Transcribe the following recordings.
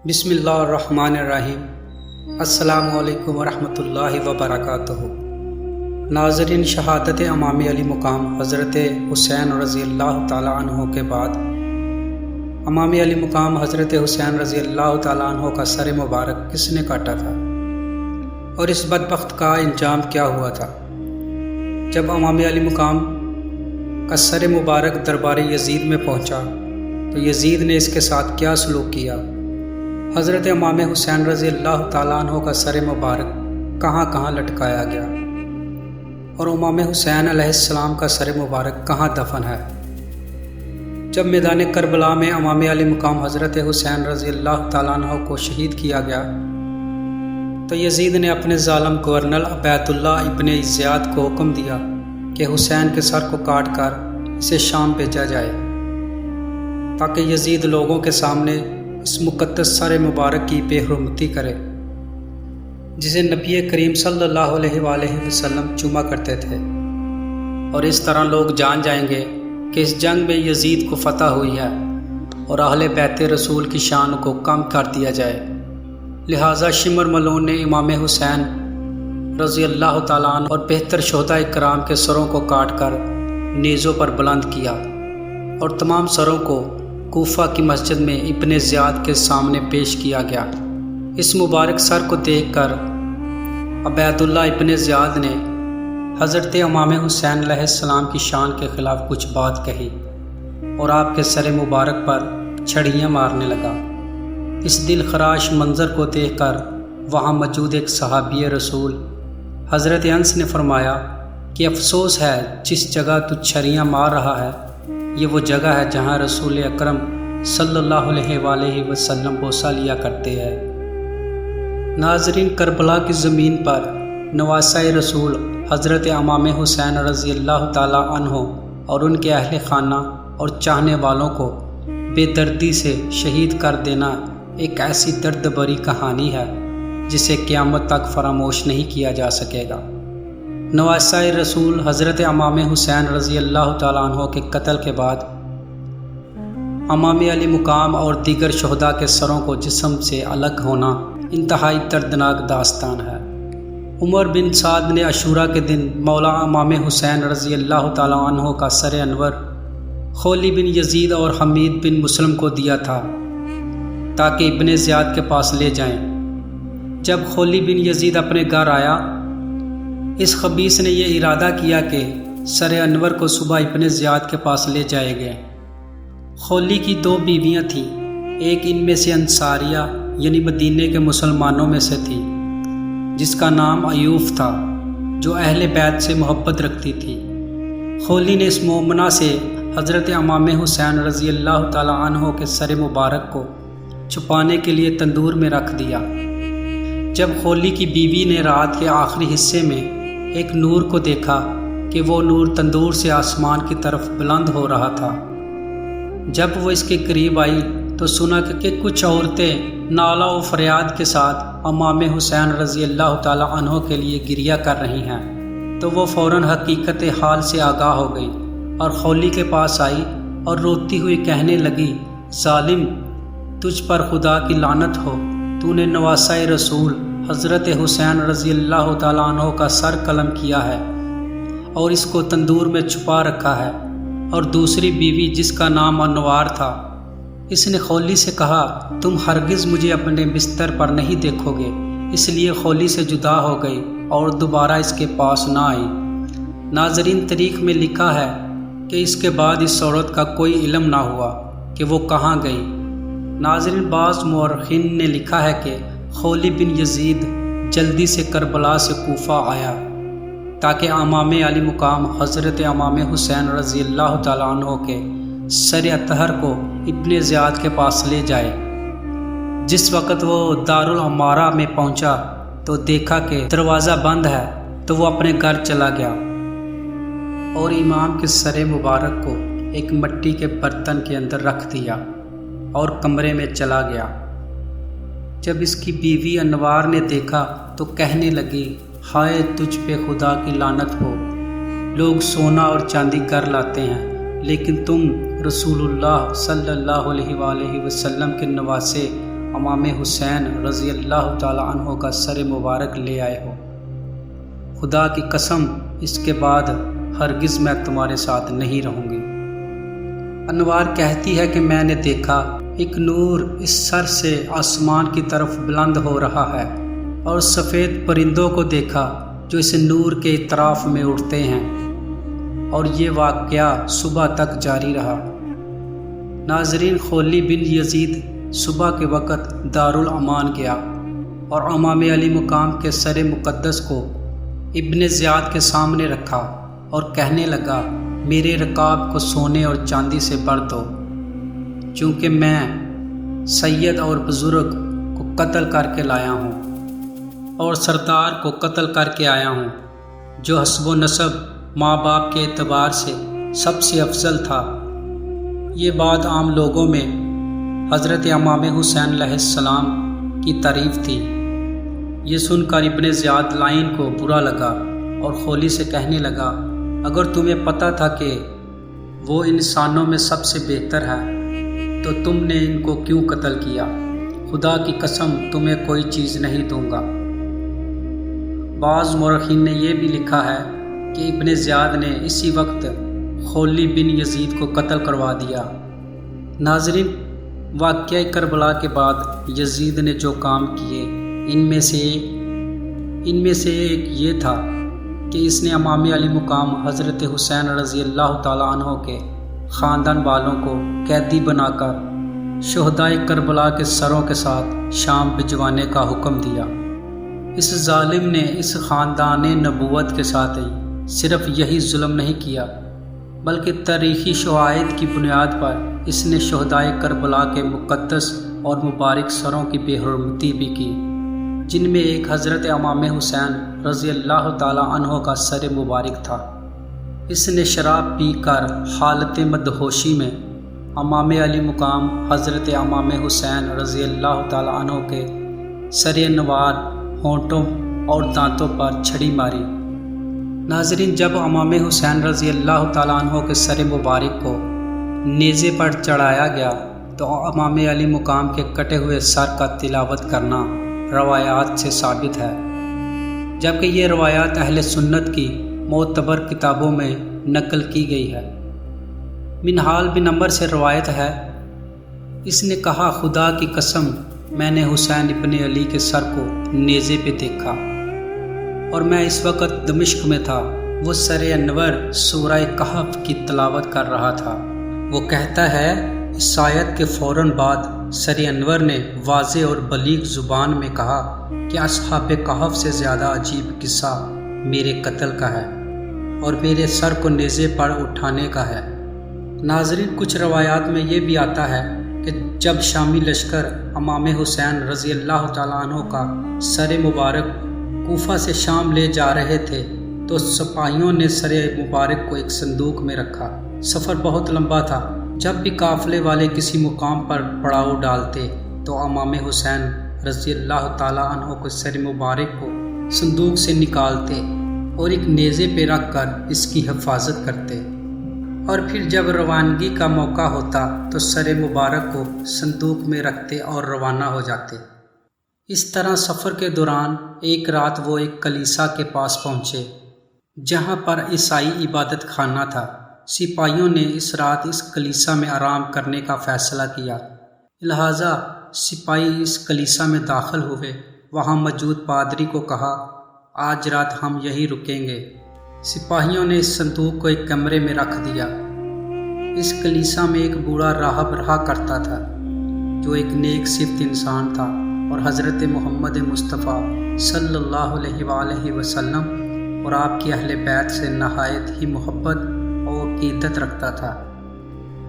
بسم اللہ الرحمن الرحیم۔ السلام علیکم ورحمۃ اللہ وبرکاتہ۔ ناظرین، شہادت امام علی مقام حضرت حسین رضی اللہ تعالیٰ عنہ کے بعد امام علی مقام حضرت حسین رضی اللہ تعالیٰ عنہ کا سر مبارک کس نے کاٹا تھا اور اس بدبخت کا انجام کیا ہوا تھا؟ جب امام علی مقام کا سر مبارک دربار یزید میں پہنچا تو یزید نے اس کے ساتھ کیا سلوک کیا؟ حضرت امام حسین رضی اللہ تعالیٰ عنہ کا سر مبارک کہاں کہاں لٹکایا گیا اور امام حسین علیہ السلام کا سر مبارک کہاں دفن ہے؟ جب میدان کربلا میں امام علی مقام حضرت حسین رضی اللہ تعالیٰ عنہ کو شہید کیا گیا تو یزید نے اپنے ظالم گورنر عبید اللہ ابن زیاد کو حکم دیا کہ حسین کے سر کو کاٹ کر اسے شام بھیجا جائے تاکہ یزید لوگوں کے سامنے اس مقدس سر مبارک کی بے حرمتی کرے جسے نبی کریم صلی اللہ علیہ وآلہ وسلم چوما کرتے تھے، اور اس طرح لوگ جان جائیں گے کہ اس جنگ میں یزید کو فتح ہوئی ہے اور اہل بیت رسول کی شان کو کم کر دیا جائے۔ لہٰذا شمر ملعون نے امام حسین رضی اللہ تعالیٰ عنہ اور بہتر شہداء کرام کے سروں کو کاٹ کر نیزوں پر بلند کیا اور تمام سروں کو کوفہ کی مسجد میں ابن زیاد کے سامنے پیش کیا گیا۔ اس مبارک سر کو دیکھ کر عبید اللہ ابن زیاد نے حضرت امام حسین علیہ السلام کی شان کے خلاف کچھ بات کہی اور آپ کے سر مبارک پر چھڑیاں مارنے لگا۔ اس دل خراش منظر کو دیکھ کر وہاں موجود ایک صحابی رسول حضرت انس نے فرمایا کہ افسوس ہے جس جگہ تو چھڑیاں مار رہا ہے یہ وہ جگہ ہے جہاں رسول اکرم صلی اللہ علیہ وآلہ وسلم بوسہ لیا کرتے ہیں۔ ناظرین، کربلا کی زمین پر نواسہ رسول حضرت امام حسین رضی اللہ تعالیٰ عنہ اور ان کے اہل خانہ اور چاہنے والوں کو بے دردی سے شہید کر دینا ایک ایسی درد بھری کہانی ہے جسے قیامت تک فراموش نہیں کیا جا سکے گا۔ نواسہ رسول حضرت امام حسین رضی اللہ تعالیٰ عنہ کے قتل کے بعد امام علی مقام اور دیگر شہداء کے سروں کو جسم سے الگ ہونا انتہائی دردناک داستان ہے۔ عمر بن سعد نے عاشوراء کے دن مولا امام حسین رضی اللہ تعالیٰ عنہ کا سر انور خولی بن یزید اور حمید بن مسلم کو دیا تھا تاکہ ابن زیاد کے پاس لے جائیں۔ جب خولی بن یزید اپنے گھر آیا، اس خبیث نے یہ ارادہ کیا کہ سر انور کو صبح ابن زیاد کے پاس لے جائے گئے۔ خولی کی دو بیویاں تھیں، ایک ان میں سے انصاریہ یعنی مدینے کے مسلمانوں میں سے تھی جس کا نام ایوف تھا، جو اہل بیت سے محبت رکھتی تھی۔ خولی نے اس مومنہ سے حضرت امام حسین رضی اللہ تعالیٰ عنہ کے سر مبارک کو چھپانے کے لیے تندور میں رکھ دیا۔ جب خولی کی بیوی نے رات کے آخری حصے میں ایک نور کو دیکھا کہ وہ نور تندور سے آسمان کی طرف بلند ہو رہا تھا، جب وہ اس کے قریب آئی تو سنا کہ کچھ عورتیں نالہ و فریاد کے ساتھ امام حسین رضی اللہ تعالیٰ عنہ کے لیے گریہ کر رہی ہیں، تو وہ فوراً حقیقت حال سے آگاہ ہو گئی اور خولی کے پاس آئی اور روتی ہوئی کہنے لگی، ظالم، تجھ پر خدا کی لعنت ہو، تو نے نواسہ رسول حضرت حسین رضی اللہ تعالیٰ عنہ کا سر قلم کیا ہے اور اس کو تندور میں چھپا رکھا ہے۔ اور دوسری بیوی جس کا نام انوار تھا، اس نے خولی سے کہا، تم ہرگز مجھے اپنے بستر پر نہیں دیکھو گے، اس لیے خولی سے جدا ہو گئی اور دوبارہ اس کے پاس نہ آئی۔ ناظرین، تاریخ میں لکھا ہے کہ اس کے بعد اس عورت کا کوئی علم نہ ہوا کہ وہ کہاں گئی۔ ناظرین، بعض مورخین نے لکھا ہے کہ خولی بن یزید جلدی سے کربلا سے کوفہ آیا تاکہ امام علی مقام حضرت امام حسین رضی اللہ تعالیٰ عنہ کے سر اطہر کو ابن زیاد کے پاس لے جائے۔ جس وقت وہ دارالعمارہ میں پہنچا تو دیکھا کہ دروازہ بند ہے، تو وہ اپنے گھر چلا گیا اور امام کے سر مبارک کو ایک مٹی کے برتن کے اندر رکھ دیا اور کمرے میں چلا گیا۔ جب اس کی بیوی انوار نے دیکھا تو کہنے لگی، ہائے تجھ پہ خدا کی لعنت ہو، لوگ سونا اور چاندی گھر لاتے ہیں لیکن تم رسول اللہ صلی اللہ علیہ وآلہ وسلم کے نواسے امام حسین رضی اللہ تعالی عنہ کا سر مبارک لے آئے ہو۔ خدا کی قسم اس کے بعد ہرگز میں تمہارے ساتھ نہیں رہوں گی۔ انوار کہتی ہے کہ میں نے دیکھا ایک نور اس سر سے آسمان کی طرف بلند ہو رہا ہے اور سفید پرندوں کو دیکھا جو اس نور کے اطراف میں اڑتے ہیں، اور یہ واقعہ صبح تک جاری رہا۔ ناظرین، خولی بن یزید صبح کے وقت دارالامان گیا اور امام علی مقام کے سر مقدس کو ابن زیاد کے سامنے رکھا اور کہنے لگا، میرے رکاب کو سونے اور چاندی سے بھر دو، چونکہ میں سید اور بزرگ کو قتل کر کے لایا ہوں اور سردار کو قتل کر کے آیا ہوں، جو حسب و نسب ماں باپ کے اعتبار سے سب سے افضل تھا۔ یہ بات عام لوگوں میں حضرت امام حسین علیہ السلام کی تعریف تھی۔ یہ سن کر ابن زیاد لائن کو برا لگا اور خولی سے کہنے لگا، اگر تمہیں پتہ تھا کہ وہ انسانوں میں سب سے بہتر ہے تو تم نے ان کو کیوں قتل کیا؟ خدا کی قسم تمہیں کوئی چیز نہیں دوں گا۔ بعض مورخین نے یہ بھی لکھا ہے کہ ابن زیاد نے اسی وقت خولی بن یزید کو قتل کروا دیا۔ ناظرین، واقعہ کربلا کے بعد یزید نے جو کام کیے ان میں سے ایک یہ تھا کہ اس نے امام علی مقام حضرت حسین رضی اللہ تعالی عنہ کے خاندان والوں کو قیدی بنا کر شہدائے کربلا کے سروں کے ساتھ شام بھجوانے کا حکم دیا۔ اس ظالم نے اس خاندان نبوت کے ساتھ ہی صرف یہی ظلم نہیں کیا، بلکہ تاریخی شواہد کی بنیاد پر اس نے شہدائے کربلا کے مقدس اور مبارک سروں کی بے حرمتی بھی کی، جن میں ایک حضرت امام حسین رضی اللہ تعالی عنہ کا سر مبارک تھا۔ اس نے شراب پی کر حالت مدہوشی میں امام علی مقام حضرت امام حسین رضی اللہ تعالی عنہ کے سر انوار، ہونٹوں اور دانتوں پر چھڑی ماری۔ ناظرین، جب امام حسین رضی اللہ تعالی عنہ کے سر مبارک کو نیزے پر چڑھایا گیا تو امام علی مقام کے کٹے ہوئے سر کا تلاوت کرنا روایات سے ثابت ہے، جبکہ یہ روایات اہل سنت کی معتبر کتابوں میں نقل کی گئی ہے۔ منہال بن عمر سے روایت ہے، اس نے کہا، خدا کی قسم میں نے حسین ابن علی کے سر کو نیزے پہ دیکھا اور میں اس وقت دمشق میں تھا۔ وہ سر انور سورہ کہف کی تلاوت کر رہا تھا۔ وہ کہتا ہے، اس آیت کے فوراً بعد سر انور نے واضح اور بلیغ زبان میں کہا کہ اصحاب کہف سے زیادہ عجیب قصہ میرے قتل کا ہے اور میرے سر کو نیزے پر اٹھانے کا ہے۔ ناظرین، کچھ روایات میں یہ بھی آتا ہے کہ جب شامی لشکر امام حسین رضی اللہ تعالیٰ عنہ کا سر مبارک کوفہ سے شام لے جا رہے تھے تو سپاہیوں نے سر مبارک کو ایک صندوق میں رکھا۔ سفر بہت لمبا تھا۔ جب بھی قافلے والے کسی مقام پر پڑاؤ ڈالتے تو امام حسین رضی اللہ تعالیٰ عنہ کو سر مبارک کو صندوق سے نکالتے اور ایک نیزے پہ رکھ کر اس کی حفاظت کرتے، اور پھر جب روانگی کا موقع ہوتا تو سر مبارک کو صندوق میں رکھتے اور روانہ ہو جاتے۔ اس طرح سفر کے دوران ایک رات وہ ایک کلیسا کے پاس پہنچے جہاں پر عیسائی عبادت خانہ تھا۔ سپاہیوں نے اس رات اس کلیسا میں آرام کرنے کا فیصلہ کیا، لہٰذا سپاہی اس کلیسا میں داخل ہوئے۔ وہاں موجود پادری کو کہا، آج رات ہم یہیں رکیں گے۔ سپاہیوں نے اس صندوق کو ایک کمرے میں رکھ دیا۔ اس کلیسا میں ایک بوڑھا راہب رہا کرتا تھا جو ایک نیک صفت انسان تھا اور حضرت محمد مصطفیٰ صلی اللہ علیہ وآلہ وسلم اور آپ کی اہل بیت سے نہایت ہی محبت اور عقیدت رکھتا تھا۔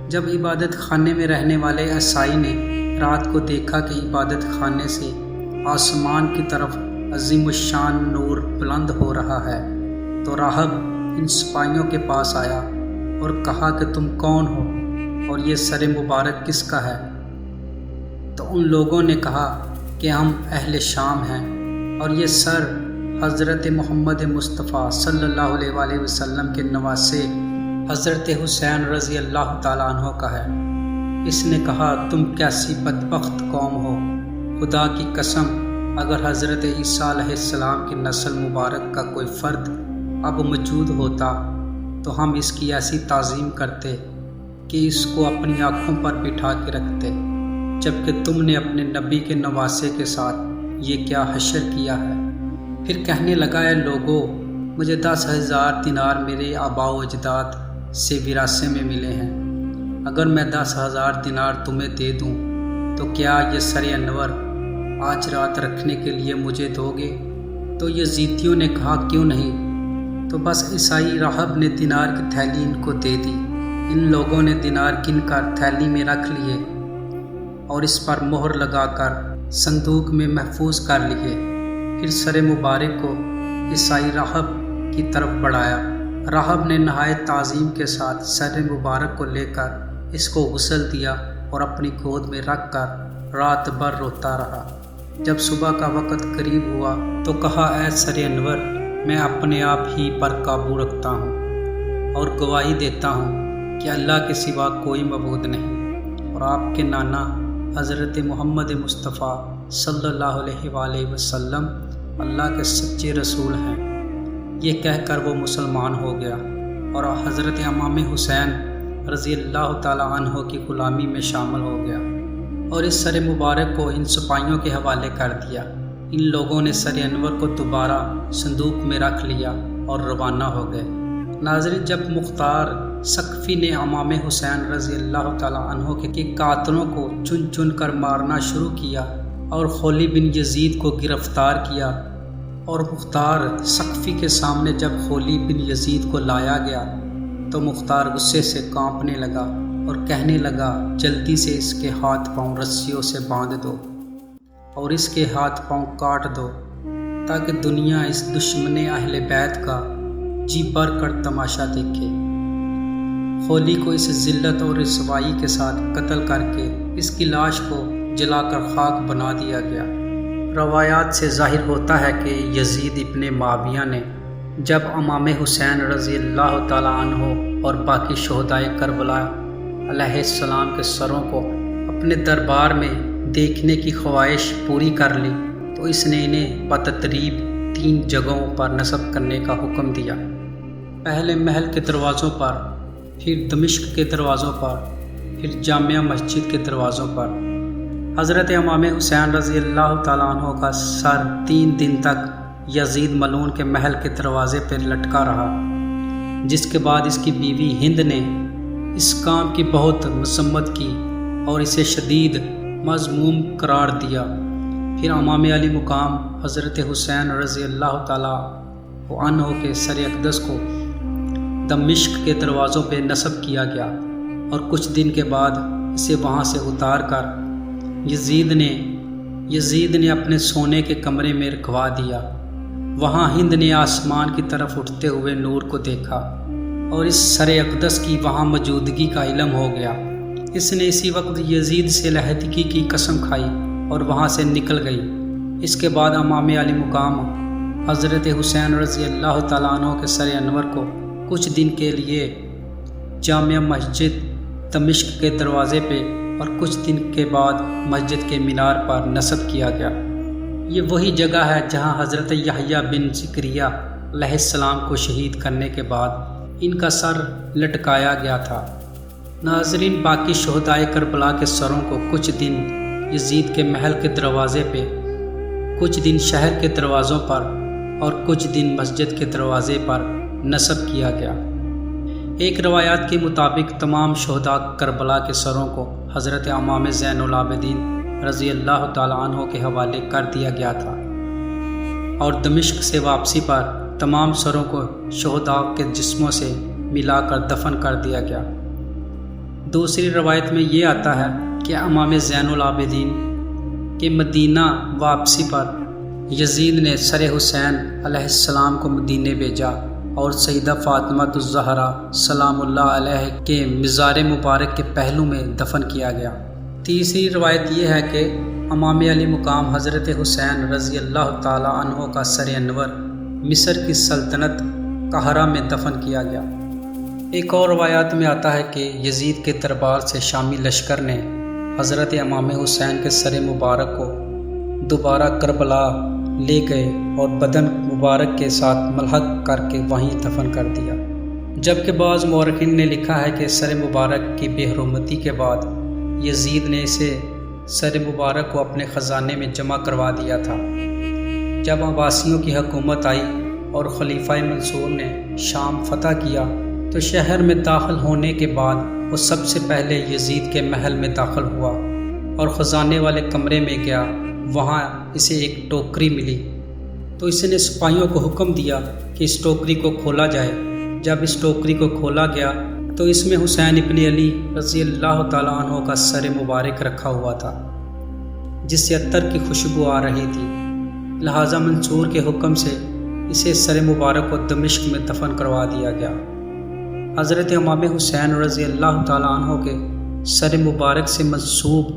جب عبادت خانے میں رہنے والے عیسائی نے رات کو دیکھا کہ عبادت خانے سے آسمان کی طرف عظیم الشان نور بلند ہو رہا ہے تو راہب ان سپاہیوں کے پاس آیا اور کہا کہ تم کون ہو اور یہ سر مبارک کس کا ہے؟ تو ان لوگوں نے کہا کہ ہم اہل شام ہیں اور یہ سر حضرت محمد مصطفیٰ صلی اللہ علیہ وآلہ وسلم کے نواسے حضرت حسین رضی اللہ تعالیٰ عنہ کا ہے۔ اس نے کہا، تم کیسی بدبخت قوم ہو خدا کی قسم اگر حضرت عیسیٰ علیہ السلام کی نسل مبارک کا کوئی فرد اب موجود ہوتا تو ہم اس کی ایسی تعظیم کرتے کہ اس کو اپنی آنکھوں پر بٹھا کے رکھتے، جبکہ تم نے اپنے نبی کے نواسے کے ساتھ یہ کیا حشر کیا ہے۔ پھر کہنے لگا، اے لوگو، مجھے 10,000 دینار میرے آباء و اجداد سے وراثے میں ملے ہیں، اگر میں 10,000 دینار تمہیں دے دوں تو کیا یہ سر انور آج رات رکھنے کے لیے مجھے دو گے؟ تو یزیدیوں نے کہا، کیوں نہیں؟ تو بس عیسائی راہب نے دینار کی تھیلی ان کو دے دی۔ ان لوگوں نے دینار گن کر تھیلی میں رکھ لیے اور اس پر مہر لگا کر صندوق میں محفوظ کر لیے۔ پھر سر مبارک کو عیسائی راہب کی طرف بڑھایا۔ راہب نے نہایت تعظیم کے ساتھ سر مبارک کو لے کر اس کو غسل دیا اور اپنی گود میں رکھ کر رات بھر روتا رہا۔ جب صبح کا وقت قریب ہوا تو کہا، اے سر انور، میں اپنے آپ ہی پر قابو رکھتا ہوں اور گواہی دیتا ہوں کہ اللہ کے سوا کوئی معبود نہیں، اور آپ کے نانا حضرت محمد مصطفیٰ صلی اللہ علیہ وآلہ وسلم اللہ کے سچے رسول ہیں۔ یہ کہہ کر وہ مسلمان ہو گیا اور حضرت امام حسین رضی اللہ تعالی عنہ کی غلامی میں شامل ہو گیا اور اس سر مبارک کو ان سپاہیوں کے حوالے کر دیا۔ ان لوگوں نے سر انور کو دوبارہ صندوق میں رکھ لیا اور روانہ ہو گئے۔ ناظرین، جب مختار ثقفی نے امام حسین رضی اللہ تعالی عنہ کے قاتلوں کو چن چن کر مارنا شروع کیا اور خولی بن یزید کو گرفتار کیا، اور مختار ثقفی کے سامنے جب خولی بن یزید کو لایا گیا تو مختار غصے سے کانپنے لگا اور کہنے لگا، جلدی سے اس کے ہاتھ پاؤں رسیوں سے باندھ دو اور اس کے ہاتھ پاؤں کاٹ دو تاکہ دنیا اس دشمن اہل بیت کا جی بھر کر تماشا دیکھے۔ خولی کو اس ذلت اور رسوائی کے ساتھ قتل کر کے اس کی لاش کو جلا کر خاک بنا دیا گیا۔ روایات سے ظاہر ہوتا ہے کہ یزید ابن معاویہ نے جب امام حسین رضی اللہ تعالی عنہ اور باقی شہدائے کربلا علیہ السلام کے سروں کو اپنے دربار میں دیکھنے کی خواہش پوری کر لی تو اس نے انہیں بتدریج 3 جگہوں پر نصب کرنے کا حکم دیا۔ پہلے محل کے دروازوں پر، پھر دمشق کے دروازوں پر، پھر جامع مسجد کے دروازوں پر۔ حضرت امام حسین رضی اللہ تعالیٰ عنہ کا سر 3 دن تک یزید ملعون کے محل کے دروازے پر لٹکا رہا، جس کے بعد اس کی بیوی ہند نے اس کام کی بہت مذمت کی اور اسے شدید مذموم قرار دیا۔ پھر امام علی مقام حضرت حسین رضی اللہ تعالیٰ عنہ کے سر اقدس کو دمشق کے دروازوں پہ نصب کیا گیا اور کچھ دن کے بعد اسے وہاں سے اتار کر یزید نے اپنے سونے کے کمرے میں رکھوا دیا۔ وہاں ہند نے آسمان کی طرف اٹھتے ہوئے نور کو دیکھا اور اس سر اقدس کی وہاں موجودگی کا علم ہو گیا۔ اس نے اسی وقت یزید سے علیحدگی کی قسم کھائی اور وہاں سے نکل گئی۔ اس کے بعد امام علی مقام حضرت حسین رضی اللہ تعالیٰ عنہ کے سر انور کو کچھ دن کے لیے جامع مسجد دمشق کے دروازے پہ اور کچھ دن کے بعد مسجد کے مینار پر نصب کیا گیا۔ یہ وہی جگہ ہے جہاں حضرت یحییٰ بن زکریا علیہ السلام کو شہید کرنے کے بعد ان کا سر لٹکایا گیا تھا۔ ناظرین، باقی شہدائے کربلا کے سروں کو کچھ دن یزید کے محل کے دروازے پہ، کچھ دن شہر کے دروازوں پر اور کچھ دن مسجد کے دروازے پر نصب کیا گیا۔ ایک روایات کے مطابق تمام شہداء کربلا کے سروں کو حضرت امام زین العابدین رضی اللہ تعالیٰ عنہ کے حوالے کر دیا گیا تھا اور دمشق سے واپسی پر تمام سروں کو شہداء کے جسموں سے ملا کر دفن کر دیا گیا۔ دوسری روایت میں یہ آتا ہے کہ امام زین العابدین کے مدینہ واپسی پر یزید نے سر حسین علیہ السلام کو مدینے بھیجا اور سیدہ فاطمہ الزہرا سلام اللہ علیہ کے مزار مبارک کے پہلو میں دفن کیا گیا۔ تیسری روایت یہ ہے کہ امام علی مقام حضرت حسین رضی اللہ تعالیٰ عنہ کا سر انور مصر کی سلطنت قاہرہ میں دفن کیا گیا۔ ایک اور روایات میں آتا ہے کہ یزید کے دربار سے شامی لشکر نے حضرت امام حسین کے سر مبارک کو دوبارہ کربلا لے گئے اور بدن مبارک کے ساتھ ملحق کر کے وہیں دفن کر دیا، جبکہ بعض مورخین نے لکھا ہے کہ سر مبارک کی بے حرمتی کے بعد یزید نے اسے سر مبارک کو اپنے خزانے میں جمع کروا دیا تھا۔ جب عباسیوں کی حکومت آئی اور خلیفہ منصور نے شام فتح کیا تو شہر میں داخل ہونے کے بعد وہ سب سے پہلے یزید کے محل میں داخل ہوا اور خزانے والے کمرے میں گیا۔ وہاں اسے ایک ٹوکری ملی تو اس نے سپاہیوں کو حکم دیا کہ اس ٹوکری کو کھولا جائے۔ جب اس ٹوکری کو کھولا گیا تو اس میں حسین ابن علی رضی اللہ تعالیٰ عنہ کا سر مبارک رکھا ہوا تھا، جس سے عطر کی خوشبو آ رہی تھی۔ لہٰذا منصور کے حکم سے اسے سر مبارک کو دمشق میں دفن کروا دیا گیا۔ حضرت امام حسین رضی اللہ تعالیٰ عنہ کے سر مبارک سے منسوب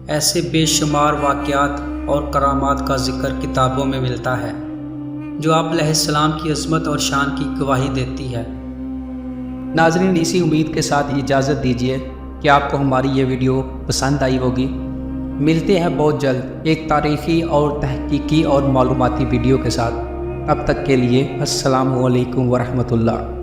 ایسے بے شمار واقعات اور کرامات کا ذکر کتابوں میں ملتا ہے جو آپ علیہ السلام کی عظمت اور شان کی گواہی دیتی ہے۔ ناظرین، اسی امید کے ساتھ اجازت دیجیے کہ آپ کو ہماری یہ ویڈیو پسند آئی ہوگی۔ ملتے ہیں بہت جلد ایک تاریخی اور تحقیقی اور معلوماتی ویڈیو کے ساتھ۔ تب تک کے لیے السلام علیکم ورحمۃ اللہ۔